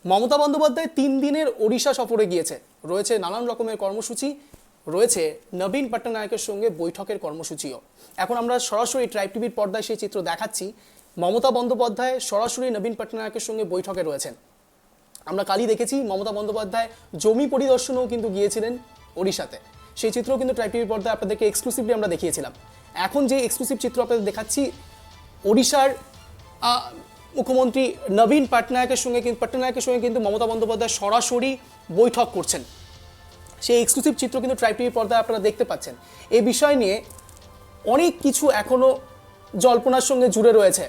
মমতা বন্দ্যোপাধ্যায় 3 দিনের ওড়িশা সফরে গিয়েছে, রয়েছে নানান রকমের কর্মসূচি, রয়েছে নবীন পট্টনায়কের সঙ্গে বৈঠকের কর্মসূচিও। এখন আমরা সরাসরি ট্রাইব টিভির পর্দায় সেই চিত্র দেখাচ্ছি। মমতা বন্দ্যোপাধ্যায় সরাসরি নবীন পট্টনায়কের সঙ্গে বৈঠকে রয়েছেন। আমরা কালই দেখেছি মমতা বন্দ্যোপাধ্যায় জমি পরিদর্শনেও কিন্তু গিয়েছিলেন ওড়িশাতে। সেই চিত্রও কিন্তু ট্রাইব টিভির পর্দায় আপনাদেরকে এক্সক্লুসিভলি আমরা দেখিয়েছিলাম। এখন যে এক্সক্লুসিভ চিত্র আপনাদের দেখাচ্ছি, ওড়িশার মুখ্যমন্ত্রী নবীন পট্টনায়কের সঙ্গে কিন্তু মমতা বন্দ্যোপাধ্যায় সরাসরি বৈঠক করছেন। সেই এক্সক্লুসিভ চিত্র কিন্তু ট্রাইব টিভির পর্দায় আপনারা দেখতে পাচ্ছেন। এই বিষয় নিয়ে অনেক কিছু এখনো জল্পনার সঙ্গে জুড়ে রয়েছে।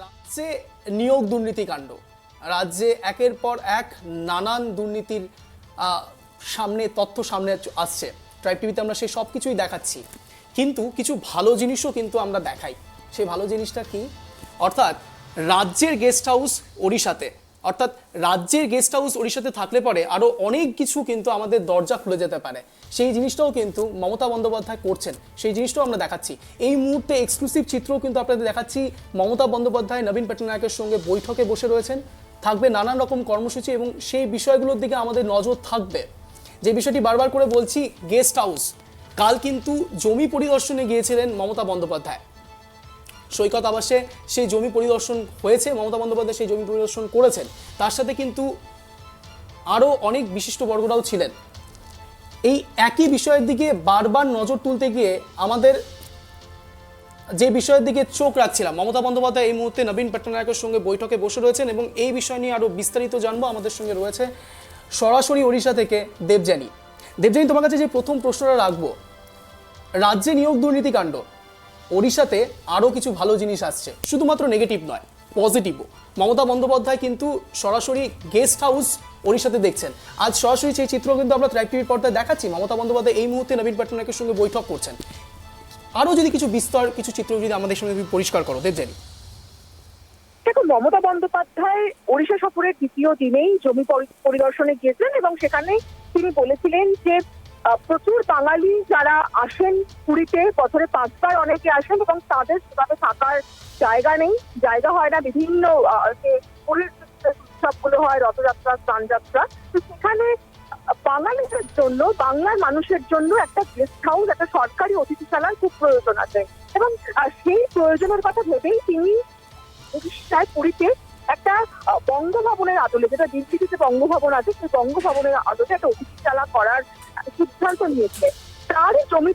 রাজ্যে নিয়োগ দুর্নীতিকাণ্ড, রাজ্যে একের পর এক নানান দুর্নীতির তথ্য সামনে আসছে। ট্রাইব টিভিতে আমরা সেই সব কিছুই দেখাচ্ছি, কিন্তু কিছু ভালো জিনিসও কিন্তু আমরা দেখাই। সেই ভালো জিনিসটা কি? অর্থাৎ রাজ্যের গেস্ট হাউস ওড়িশাতে থাকলে পরে আরও অনেক কিছু কিন্তু আমাদের দরজা খুলে যেতে পারে। সেই জিনিসটাও কিন্তু মমতা বন্দ্যোপাধ্যায় করছেন, সেই জিনিসটাও আমরা দেখাচ্ছি। এই মুহূর্তে এক্সক্লুসিভ চিত্রও কিন্তু আপনাদের দেখাচ্ছি। মমতা বন্দ্যোপাধ্যায় নবীন পট্টনায়কের সঙ্গে বৈঠকে বসে রয়েছেন, থাকবে নানান রকম কর্মসূচি এবং সেই বিষয়গুলোর দিকে আমাদের নজর থাকবে। যে বিষয়টি বারবার করে বলছি, গেস্ট হাউস, কাল কিন্তু জমি পরিদর্শনে গিয়েছিলেন মমতা বন্দ্যোপাধ্যায়। সৈকত আবাসে সেই জমি পরিদর্শন হয়েছে, মমতা বন্দ্যোপাধ্যায় সেই জমি পরিদর্শন করেছেন। তার সাথে কিন্তু আরও অনেক বিশিষ্ট বর্গরাও ছিলেন। এই একই বিষয়ের দিকে বারবার নজর তুলতে গিয়ে আমাদের যে বিষয়ের দিকে চোখ রাখছিলাম, মমতা বন্দ্যোপাধ্যায় এই মুহূর্তে নবীন পট্টনায়কের সঙ্গে বৈঠকে বসে রয়েছেন এবং এই বিষয় নিয়ে আরও বিস্তারিত জানবো। আমাদের সঙ্গে রয়েছে সরাসরি ওড়িশা থেকে দেবযানী। তোমার কাছে যে প্রথম প্রশ্নটা রাখবো, রাজ্যে নিয়োগ দুর্নীতিকাণ্ড, ওড়িশাতে আরও কিছু ভালো জিনিস আসছে, শুধুমাত্র নেগেটিভ নয়, পজিটিভও। মমতা বন্দ্যোপাধ্যায় কিন্তু সরাসরি গেস্ট হাউস ওড়িশাতে দেখছেন। আজ সরাসরি সেই চিত্র কিন্তু আমরা ট্রাইব টিভির পর্দায় দেখাচ্ছি। মমতা বন্দ্যোপাধ্যায় এই মুহূর্তে নবীন পট্টনায়কের সঙ্গে বৈঠক করছেন। আরও যদি কিছু কিছু চিত্র যদি আমাদের সঙ্গে পরিষ্কার করো দেবযানী। দেখো, মমতা বন্দ্যোপাধ্যায় ওড়িশা সফরের দ্বিতীয় দিনেই জমি পরিদর্শনে গিয়েছিলেন এবং সেখানে তিনি বলেছিলেন যে প্রচুর বাঙালি যারা আসেন পুরীতে, বছরে 5বার অনেকে আসেন এবং তাদের সেভাবে থাকার জায়গা নেই, জায়গা হয় না। বিভিন্ন যে পুরীর উৎসবগুলো হয়, রথযাত্রা, স্নানযাত্রা, তো সেখানে বাঙালিদের জন্য, বাংলার মানুষের জন্য একটা গেস্ট হাউস, একটা সরকারি অতিথিশালার খুব প্রয়োজন আছে এবং সেই প্রয়োজনের কথা ভেবেই তিনি উড়িষ্যায় পুরীতে একটা বঙ্গভবনের আদলে, যেটা দিল্লিতে যে বঙ্গভবন আছে সেই বঙ্গভবনের আদলে একটা অতিথিশালা করার সিদ্ধান্ত নিয়েছে। তারই জমি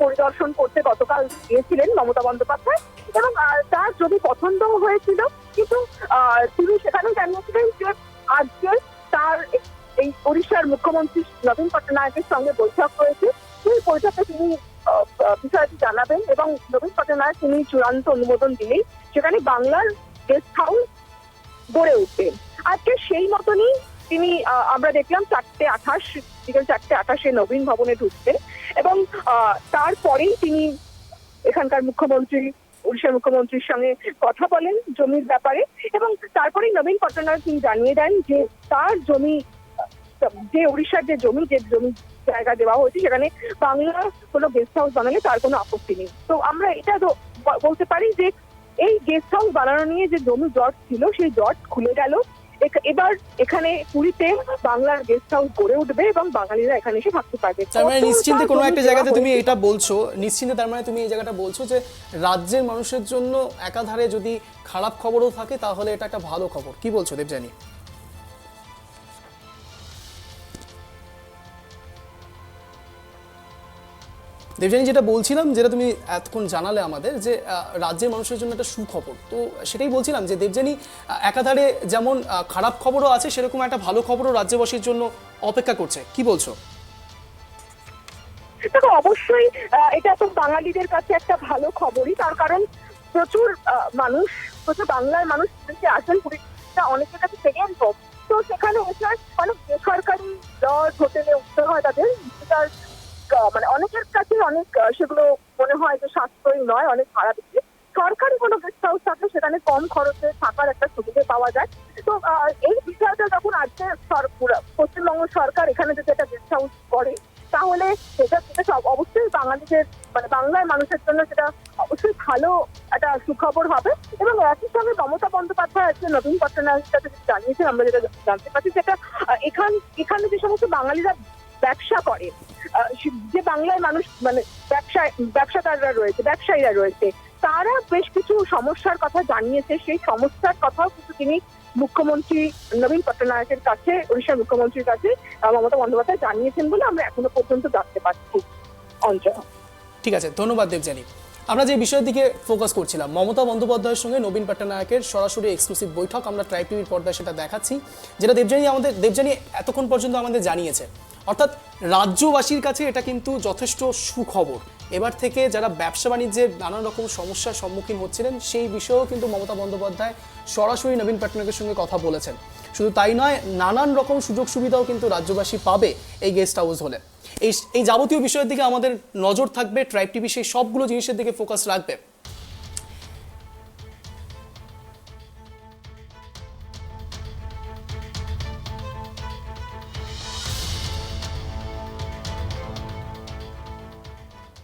পরিদর্শন করতে গতকাল গিয়েছিলেন মমতা বন্দ্যোপাধ্যায় এবং তার জমি পছন্দ হয়েছিল, কিন্তু তিনি সেখানে জানিয়েছিলেন যে আজকে তার এই ওড়িশার মুখ্যমন্ত্রী নবীন পট্টনায়কের সঙ্গে বৈঠক হয়েছে। সেই বৈঠকে তিনি বিষয়টি জানাবেন এবং নবীন পট্টনায়ক তিনি চূড়ান্ত অনুমোদন দিলেই সেখানে বাংলার গেস্ট হাউস গড়ে উঠবে। আজকে সেই মতনই তিনি, আমরা দেখলাম বিকেল 4:28 নবীন ভবনে ঢুকতেন এবং তারপরেই তিনি এখানকার উড়িষ্যার মুখ্যমন্ত্রীর সঙ্গে কথা বলেন জমির ব্যাপারে এবং তারপরেই নবীন পট্টনায়ক তিনি জানিয়ে দেন যে তার জমি, যে উড়িষ্যার যে জমি জায়গা দেওয়া হয়েছে সেখানে বাংলা কোনো গেস্ট হাউস বানালে তার কোনো আপত্তি নেই। তো আমরা এটা বলতে পারি যে এই গেস্ট হাউস বানানো নিয়ে যে জমি জট ছিল সেই জট খুলে গেল। এবার এখানে পুরীতে বাংলার গেস্ট হাউস গড়ে উঠবে এবং বাঙালিরা এখানে এসে থাকতে পারবে। তার মানে নিশ্চিন্তে কোনো একটা জায়গাতে তুমি এটা বলছো, তার মানে তুমি এই জায়গাটা বলছো যে রাজ্যের মানুষের জন্য একাধারে যদি খারাপ খবরও থাকে তাহলে এটা একটা ভালো খবর। কি বলছো দেবযানী? দেবযানী, যেটা বলছিলাম, যেটা তুমি এতক্ষণ জানালে আমাদের, যে রাজ্যের মানুষের জন্য একটা সুখবর, তো সেটাই বলছিলাম যে দেবযানী, একাধারে যেমন খারাপ খবরও আছে সেরকম একটা ভালো খবরও রাজ্যবাসীর জন্য অপেক্ষা করছে। কি বলছো? দেখো, অবশ্যই এটা তো বাঙালিদের কাছে একটা ভালো খবরই, তার কারণ প্রচুর বাংলার মানুষ আসেন পুরীটা অনেকের কাছে সেকেন্ড হোম, তো সেখানে এসে অনেক বেসরকারি লজ, হোটেলে উঠতে হয় তাদের, মানে অনেকের কাছে অনেক সেগুলো মনে হয় যে সাশ্রয়ী নয়, অনেক ভাড়া বেশি। সরকারি কোনো গেস্ট হাউস থাকলে সেখানে কম খরচে থাকার একটা সুবিধা পাওয়া যায়। তো এই বিষয়টা যখন আজকে পশ্চিমবঙ্গ সরকার এখানে যদি একটা গেস্ট হাউস করে তাহলে সেটা সেটা সব অবশ্যই বাঙালিদের মানে বাংলার মানুষের জন্য সেটা অবশ্যই ভালো একটা সুখবর হবে। এবং একই সঙ্গে মমতা বন্দ্যোপাধ্যায় আজকে নবীন পট্টনায়কের সাথে যেটা জানিয়েছেন, আমরা যেটা জানতে পারছি সেটা এখানে যে সমস্ত বাঙালিরা ব্যবসা করে, যে বাংলার মানুষ মানে ব্যবসাদাররা রয়েছে, ব্যবসায়ীরা রয়েছে, তারা বেশ কিছু সমস্যার কথা জানিয়েছে। সেই সমস্যার কথাও কিন্তু তিনি মুখ্যমন্ত্রী নবীন পট্টনায়কের কাছে, উড়িষ্যার মুখ্যমন্ত্রীর কাছে মমতা বন্দ্যোপাধ্যায় জানিয়েছেন বলে আমরা এখনো পর্যন্ত জানতে পারছি। অঞ্চল, ঠিক আছে, ধন্যবাদ দেবযানী। আমরা যে বিষয়ের দিকে ফোকাস করছিলাম, মমতা বন্দ্যোপাধ্যায়ের সঙ্গে নবীন পট্টনায়কের সরাসরি এক্সক্লুসিভ বৈঠক আমরা ট্রাইব টিভির পর্দায় সেটা দেখাচ্ছি, যেটা দেবযানী এতক্ষণ পর্যন্ত আমাদের জানিয়েছে। অর্থাৎ রাজ্যবাসীর কাছে এটা কিন্তু যথেষ্ট সুখবর। এবার থেকে যারা ব্যবসা বাণিজ্যের নানান রকম সমস্যার সম্মুখীন হচ্ছিলেন, সেই বিষয়েও কিন্তু মমতা বন্দ্যোপাধ্যায় সরাসরি নবীন পট্টনায়কের সঙ্গে কথা বলেছেন। শুধু তাই নয়, নানান রকম সুযোগ সুবিধাও কিন্তু রাজ্যবাসী পাবে এই গেস্ট হাউস হলে। এই যাবতীয় বিষয়ের দিকে আমাদের নজর থাকবে, ট্রাইব টিভি সেই সবগুলো জিনিসের দিকে ফোকাস রাখবে।